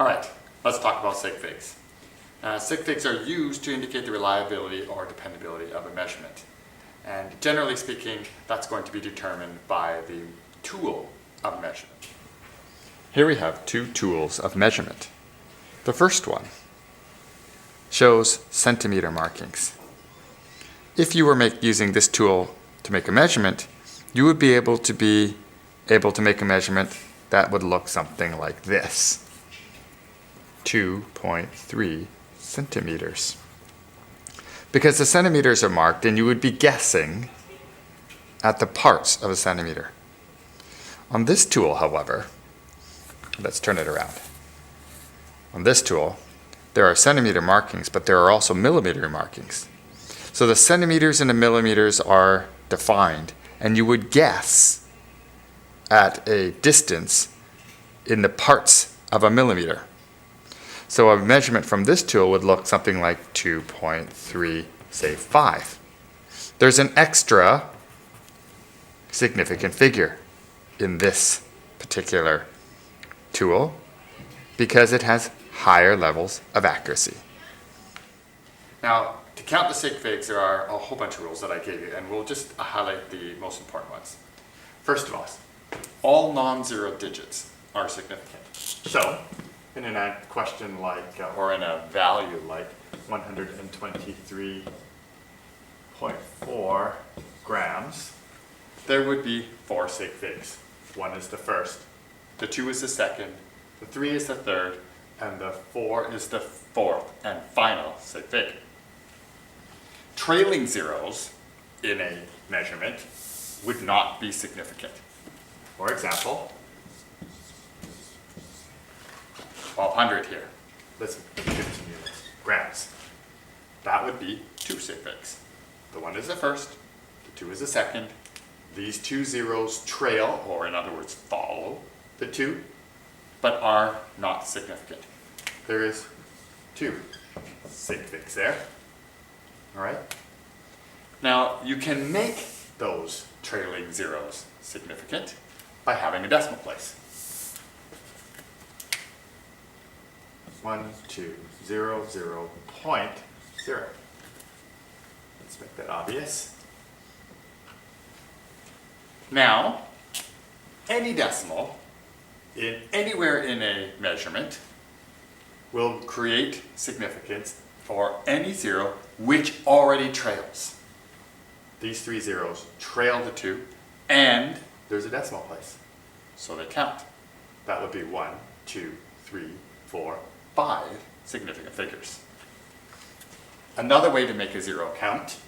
All right, let's talk about sig figs. Sig figs are used to indicate the reliability or dependability of a measurement. And generally speaking, that's going to be determined by the tool of measurement. Here we have two tools of measurement. The first one shows centimeter markings. If you were using this tool to make a measurement, you would be able to make a measurement that would look something like this. 2.3 centimeters. Because the centimeters are marked, and you would be guessing at the parts of a centimeter. On this tool, however, let's turn it around. On this tool, there are centimeter markings, but there are also millimeter markings. So the centimeters and the millimeters are defined, and you would guess at a distance in the parts of a millimeter. So a measurement from this tool would look something like 2.3, say 5. There's an extra significant figure in this particular tool because it has higher levels of accuracy. Now, to count the sig figs, there are a whole bunch of rules that I gave you, and we'll just highlight the most important ones. First of all non-zero digits are significant. So, in a question like, or in a value like 123.4 grams, there would be 4 sig figs. 1 is the first, the 2 is the second, the 3 is the third, and the 4 is the fourth and final sig fig. Trailing zeros in a measurement would not be significant. For example, 1200 here. Let's continue this. Grams. That would be 2 sig figs. The 1 is the first, the 2 is the second. These 2 zeros trail, or in other words, follow the 2, but are not significant. There is 2 sig figs there. All right? Now, you can make those trailing zeros significant by having a decimal place. 1,2,0,0.0. Let's make that obvious. Now, any decimal anywhere in a measurement will create significance for any zero which already trails. These 3 zeros trail the 2, and there's a decimal place, so they count. That would be 1, 2, 3, 4, 5 significant figures. Another way to make a zero count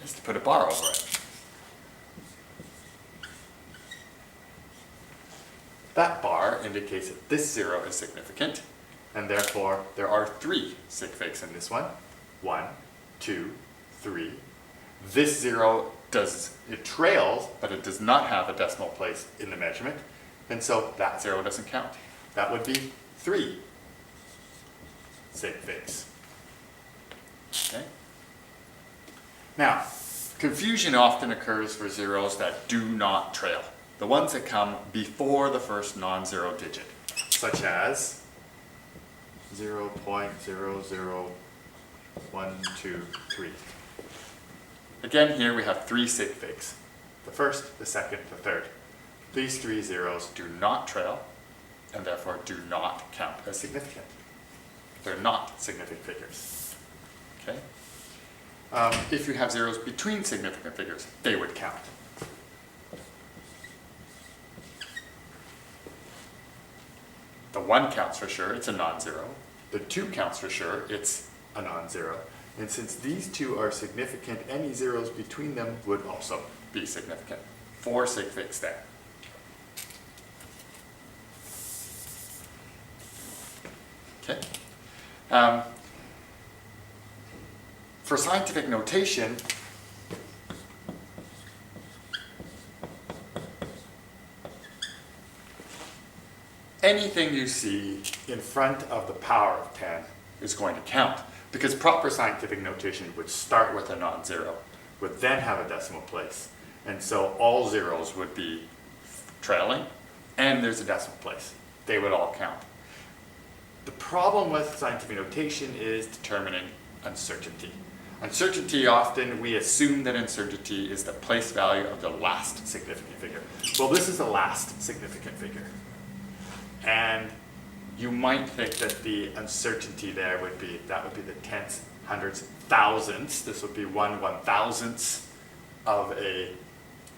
is to put a bar over it. That bar indicates that this zero is significant, and therefore there are 3 sig figs in this one. 1, 2, 3. This zero trails, but it does not have a decimal place in the measurement, and so that zero doesn't count. That would be 3 sig figs. Okay? Now, confusion often occurs for zeros that do not trail. The ones that come before the first non-zero digit, such as 0.00123. Again, here we have 3 sig figs. The first, the second, the third. These 3 zeros do not trail, and therefore do not count as significant. They're not significant figures. Okay? If you have zeros between significant figures, they would count. The 1 counts for sure, it's a non-zero. The 2 counts for sure, it's a non-zero. And since these 2 are significant, any zeros between them would also be significant. 4 sig figs there. Okay. For scientific notation, anything you see in front of the power of 10 is going to count, because proper scientific notation would start with a non-zero, would then have a decimal place, and so all zeros would be trailing, and there's a decimal place. They would all count. The problem with scientific notation is determining uncertainty. Uncertainty, often we assume that uncertainty is the place value of the last significant figure. Well, this is the last significant figure. And you might think that the uncertainty there would be the tenths, hundredths, thousandths. This would be 1/1000th of a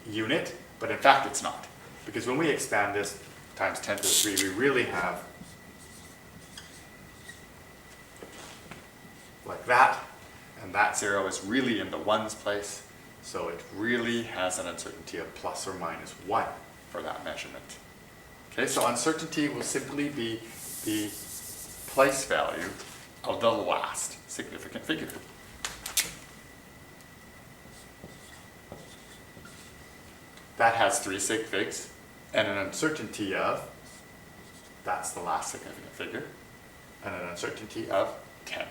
unit, but in fact it's not. Because when we expand this times 10 to the 3, we really have like that, and that 0 is really in the ones place, so it really has an uncertainty of plus or minus 1 for that measurement. Okay, so uncertainty will simply be the place value of the last significant figure. That has 3 sig figs, and an uncertainty of, that's the last significant figure, and an uncertainty of 10.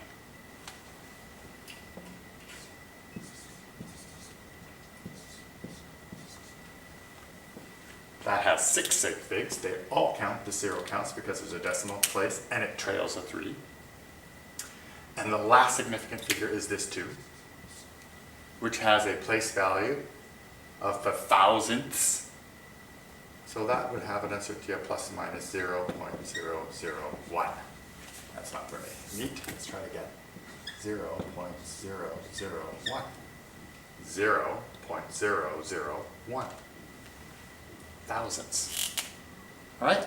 That has 6 sig figs. They all count. The 0 counts because there's a decimal place, and it trails a 3. And the last significant figure is this 2, which has a place value of the thousandths. So that would have an uncertainty of plus or minus 0.001. That's not very neat. Let's try it again. 0.001. 0.001 thousandths. All right?